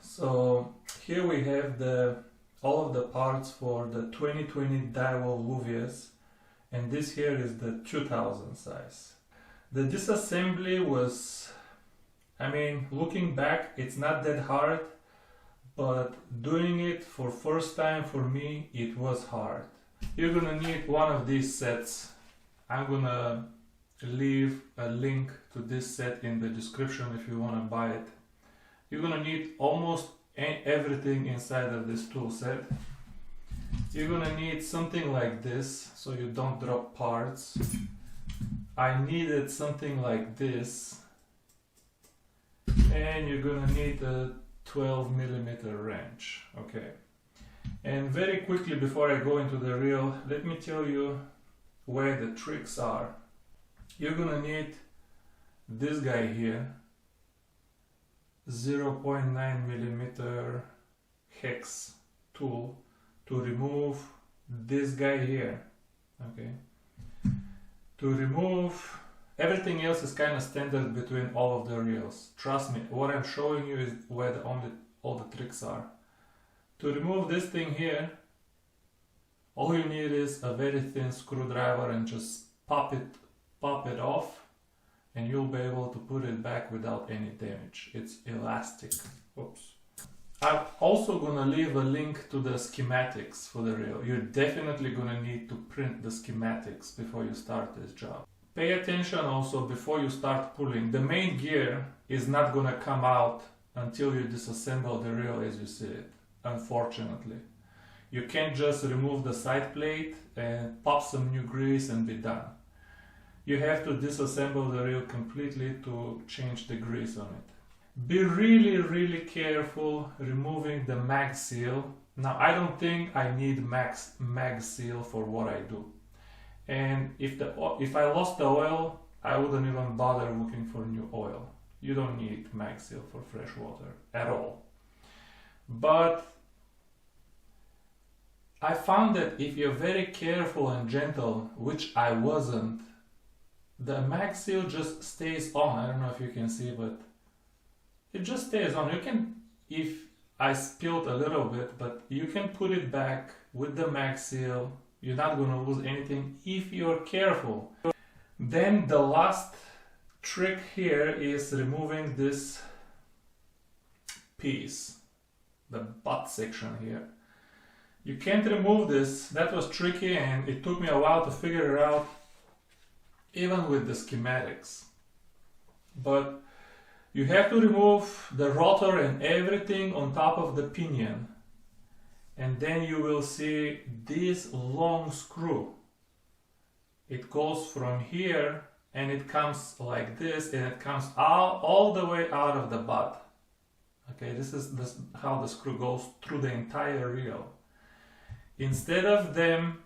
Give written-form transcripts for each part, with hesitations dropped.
So here we have all of the parts for the 2020 Daiwa Luvias, and this here is the 2000 size. The disassembly was, looking back, it's not that hard, but doing it for first time for me, it was hard. You're gonna need one of these sets. I'm gonna leave a link to this set in the description if you want to buy it. You're gonna need almost everything inside of this tool set. You're gonna need something like this so you don't drop parts. I needed something like this, and you're gonna need a 12mm wrench. Okay, and very quickly before I go into the reel, let me tell you where the tricks are. You're gonna need this guy here, 0.9mm hex tool to remove this guy here. Okay, to remove everything else is kind of standard between all of the reels. Trust me, what I'm showing you is where all the tricks are. To remove this thing here, all you need is a very thin screwdriver and just pop it off, and you'll be able to put it back without any damage. It's elastic. Oops. I'm also gonna leave a link to the schematics for the reel. You're definitely gonna need to print the schematics before you start this job. Pay attention also before you start pulling. The main gear is not gonna come out until you disassemble the reel as you see it, unfortunately. You can't just remove the side plate and pop some new grease and be done. You have to disassemble the reel completely to change the grease on it. Be really careful removing the mag seal. Now I don't think I need mag seal for what I do. And if I lost the oil, I wouldn't even bother looking for new oil. You don't need mag seal for fresh water at all. But I found that if you're very careful and gentle, which I wasn't, the mag seal just stays on. I don't know if you can see, but it just stays on. You can, if I spilled a little bit, but you can put it back with the mag seal. You're not going to lose anything if you're careful. Then the last trick here is removing this piece, the butt section here. You can't remove this. That was tricky, and it took me a while to figure it out, even with the schematics. But you have to remove the rotor and everything on top of the pinion, and then you will see this long screw. It goes from here and it comes like this, and it comes all the way out of the butt. Okay, this is how the screw goes through the entire reel. Instead of them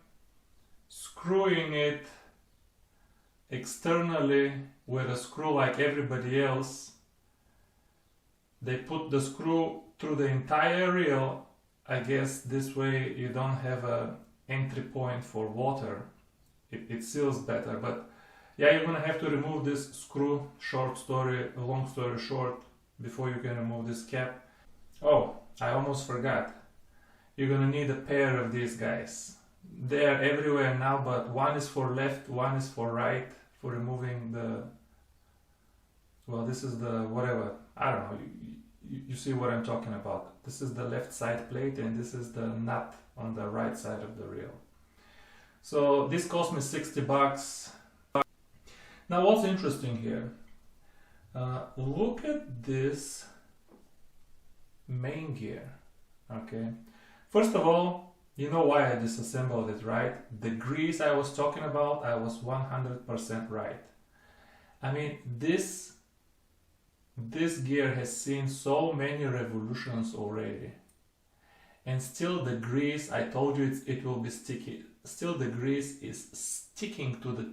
screwing it externally with a screw like everybody else, they put the screw through the entire reel. I guess this way you don't have an entry point for water. It seals better, but yeah, you're gonna have to remove this screw. Long story short, before you can remove this cap. Oh, I almost forgot. You're gonna need a pair of these guys. They are everywhere now, but one is for left, one is for right, for removing the, well, this is the whatever, I don't know, you see what I'm talking about. This is the left side plate, and this is the nut on the right side of the reel. So this cost me 60 bucks. Now what's interesting here, look at this main gear. Okay, first of all, you know why I disassembled it, right? The grease I was talking about, I was 100% right. I mean, this gear has seen so many revolutions already, and still the grease, I told you it will be sticky. Still the grease is sticking to the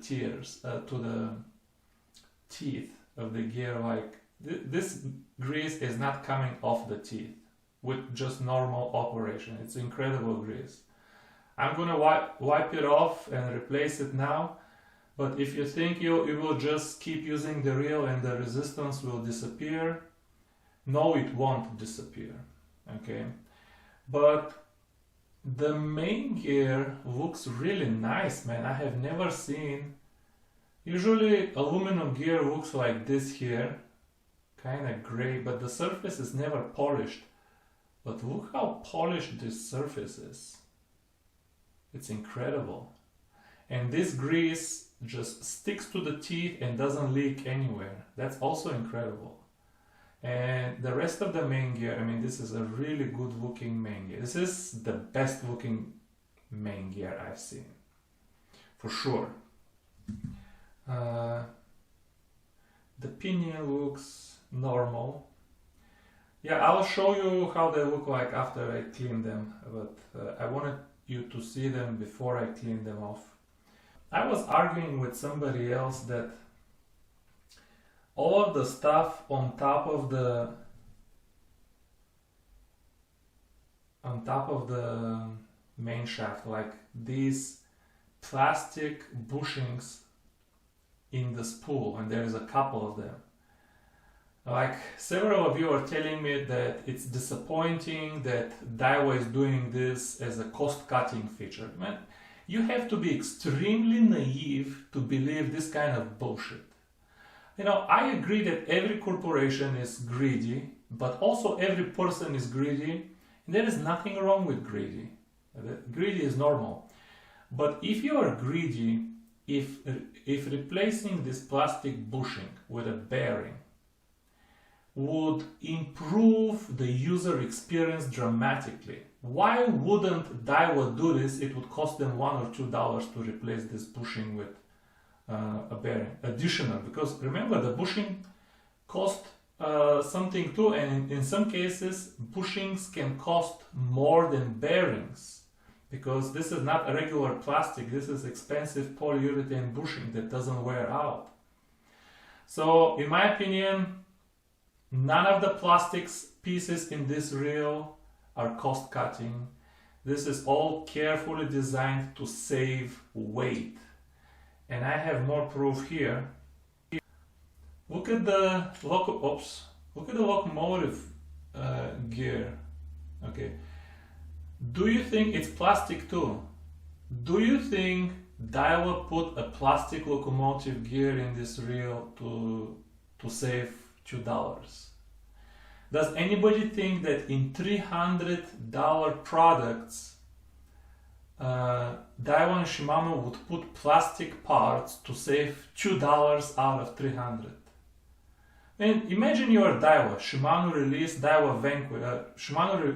teeth of the gear. Like this grease is not coming off the teeth with just normal operation. It's incredible grease. I'm gonna wipe it off and replace it now, but if you think you will just keep using the reel and the resistance will disappear, no, it won't disappear. okay? But the main gear looks really nice, man. I have never seen, usually aluminum gear looks like this here, kind of gray, but the surface is never polished. But look how polished this surface is. It's incredible. And this grease just sticks to the teeth and doesn't leak anywhere. That's also incredible. And the rest of the main gear, I mean, this is a really good looking main gear. This is the best looking main gear I've seen, for sure. The pinion looks normal. Yeah, I'll show you how they look like after I clean them, but I wanted you to see them before I clean them off. I was arguing with somebody else that all of the stuff on top of the main shaft, like these plastic bushings in the spool, and there's a couple of them. Like, several of you are telling me that it's disappointing that Daiwa is doing this as a cost-cutting feature. Man, you have to be extremely naive to believe this kind of bullshit. You know, I agree that every corporation is greedy, but also every person is greedy, and there is nothing wrong with greedy. Greedy is normal. But if you are greedy, if replacing this plastic bushing with a bearing would improve the user experience dramatically, why wouldn't Daiwa do this? It would cost them $1 or $2 to replace this bushing with a bearing additional, because remember, the bushing cost something too, and in some cases bushings can cost more than bearings, because this is not a regular plastic, this is expensive polyurethane bushing that doesn't wear out. So in my opinion, none of the plastics pieces in this reel are cost cutting. This is all carefully designed to save weight. And I have more proof here. Look at the locomotive gear. Okay. Do you think it's plastic too? Do you think Daiwa put a plastic locomotive gear in this reel to save $2? Does anybody think that in $300 products Daiwa and Shimano would put plastic parts to save $2 out of $300? And imagine you are Daiwa. Shimano released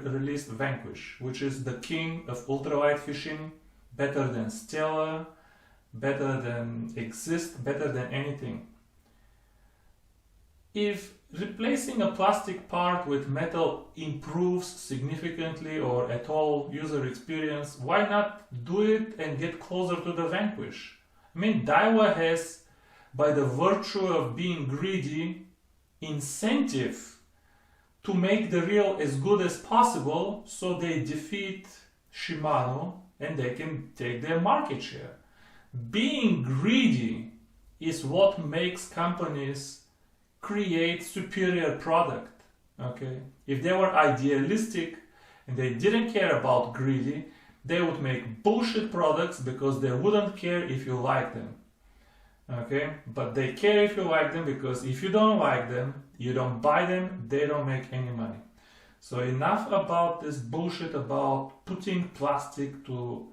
released Vanquish, which is the king of ultralight fishing, better than Stella, better than Exist, better than anything. If replacing a plastic part with metal improves significantly or at all user experience, why not do it and get closer to the Vanquish? I mean, Daiwa has, by the virtue of being greedy, incentive to make the reel as good as possible, so they defeat Shimano and they can take their market share. Being greedy is what makes companies create superior product. Okay, if they were idealistic and they didn't care about greedy, they would make bullshit products because they wouldn't care if you like them. Okay, but they care if you like them, because if you don't like them, you don't buy them, they don't make any money. So enough about this bullshit about putting plastic to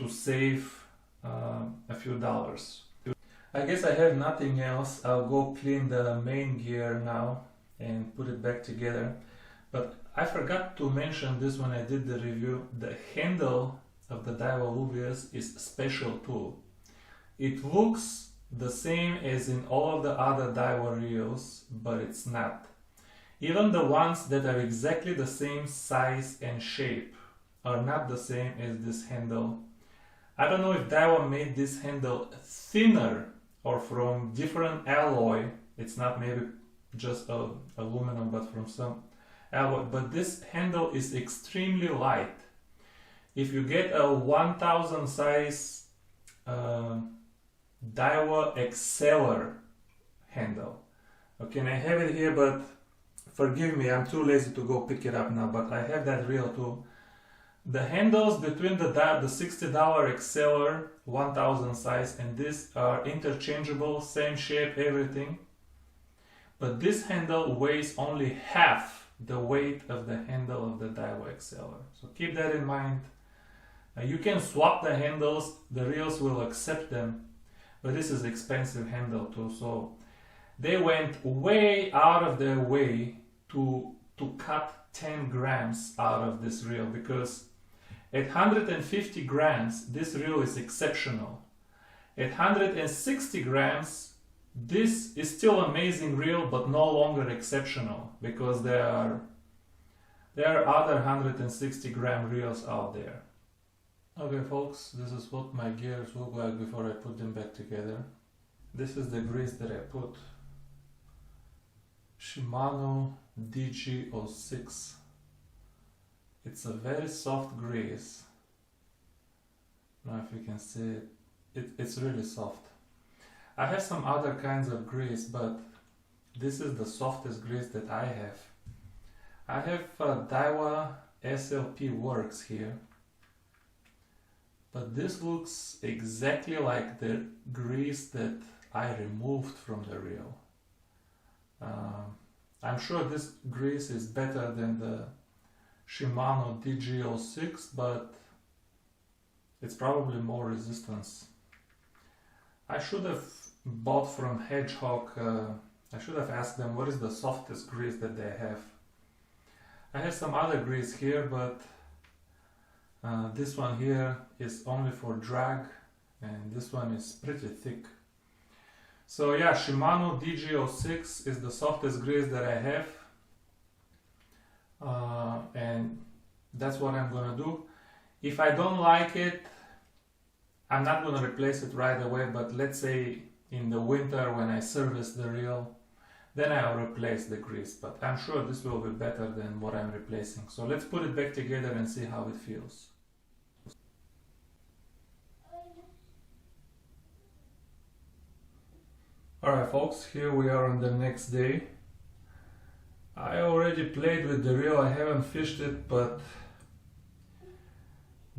save a few dollars. I guess I have nothing else. I'll go clean the main gear now and put it back together. But I forgot to mention this when I did the review. The handle of the Daiwa Luvias is a special tool. It looks the same as in all of the other Daiwa reels, but it's not. Even the ones that are exactly the same size and shape are not the same as this handle. I don't know if Daiwa made this handle thinner or from different alloy. It's not maybe just aluminum, but from some alloy. But this handle is extremely light. If you get a 1000 size Daiwa Exceller handle, okay, and I have it here, but forgive me, I'm too lazy to go pick it up now, but I have that reel too. The handles between the $60 Exceller 1000 size and this are interchangeable, same shape, everything. But this handle weighs only half the weight of the handle of the Daiwa Exceller. So keep that in mind. You can swap the handles, the reels will accept them, but this is expensive handle too. So they went way out of their way to cut 10 grams out of this reel, because at 150 grams this reel is exceptional. At 160 grams this is still amazing reel, but no longer exceptional, because there are other 160 gram reels out there. Okay folks, this is what my gears look like before I put them back together. This is the grease that I put. Shimano DG06. It's a very soft grease. I don't know if you can see it. It's really soft. I have some other kinds of grease, but this is the softest grease that I have. I have Daiwa SLP Works here. But this looks exactly like the grease that I removed from the reel. I'm sure this grease is better than the Shimano DG06, but it's probably more resistance. I should have bought from Hedgehog, I should have asked them what is the softest grease that they have. I have some other grease here, but this one here is only for drag, and this one is pretty thick. So yeah, Shimano DG06 is the softest grease that I have, and that's what I'm gonna do. If I don't like it, I'm not gonna replace it right away, but let's say in the winter when I service the reel, then I'll replace the grease, but I'm sure this will be better than what I'm replacing. So let's put it back together and see how it feels. Alright folks, here we are on the next day. I already played with the reel, I haven't fished it, but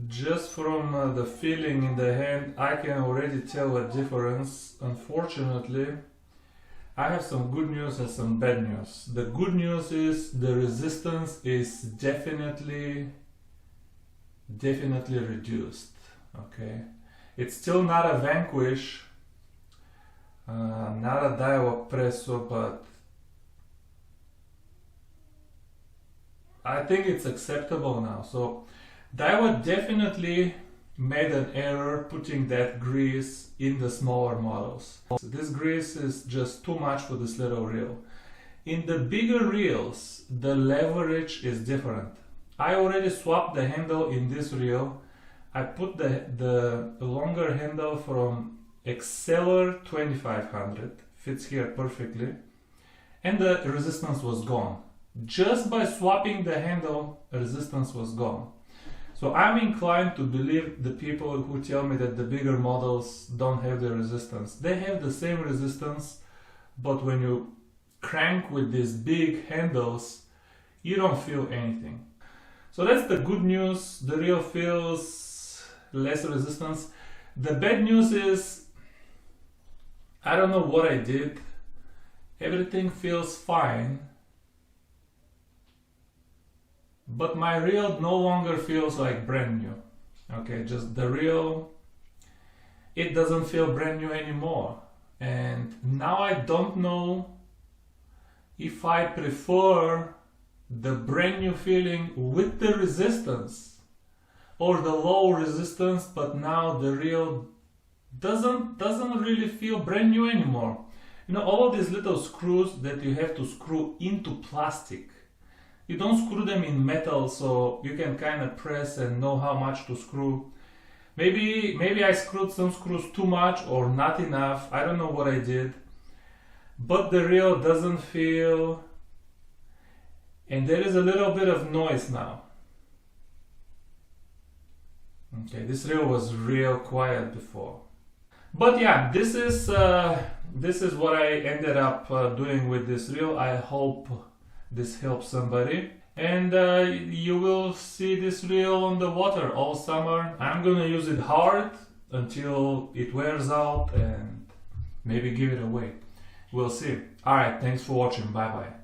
just from the feeling in the hand I can already tell a difference. Unfortunately, I have some good news and some bad news. The good news is the resistance is definitely reduced. Okay, it's still not a Vanquish, not a Daiwa Presso, but I think it's acceptable now. So Daiwa definitely made an error putting that grease in the smaller models. So this grease is just too much for this little reel. In the bigger reels, the leverage is different. I already swapped the handle in this reel. I put the longer handle from Exceller 2500, fits here perfectly, and the resistance was gone. Just by swapping the handle, resistance was gone. So I'm inclined to believe the people who tell me that the bigger models don't have the resistance. They have the same resistance, but when you crank with these big handles, you don't feel anything. So that's the good news. The reel feels less resistance. The bad news is, I don't know what I did. Everything feels fine, but my reel no longer feels like brand new. Okay, just the reel, it doesn't feel brand new anymore. And now I don't know if I prefer the brand new feeling with the resistance or the low resistance, but now the reel doesn't really feel brand new anymore. You know, all of these little screws that you have to screw into plastic, you don't screw them in metal, so you can kind of press and know how much to screw. Maybe I screwed some screws too much or not enough. I don't know what I did, but the reel doesn't feel, and there is a little bit of noise now. Okay, this reel was real quiet before. But yeah, this is what I ended up doing with this reel. I hope this helps somebody. And you will see this wheel on the water all summer. I'm gonna use it hard until it wears out and maybe give it away. We'll see. Alright, thanks for watching. Bye bye.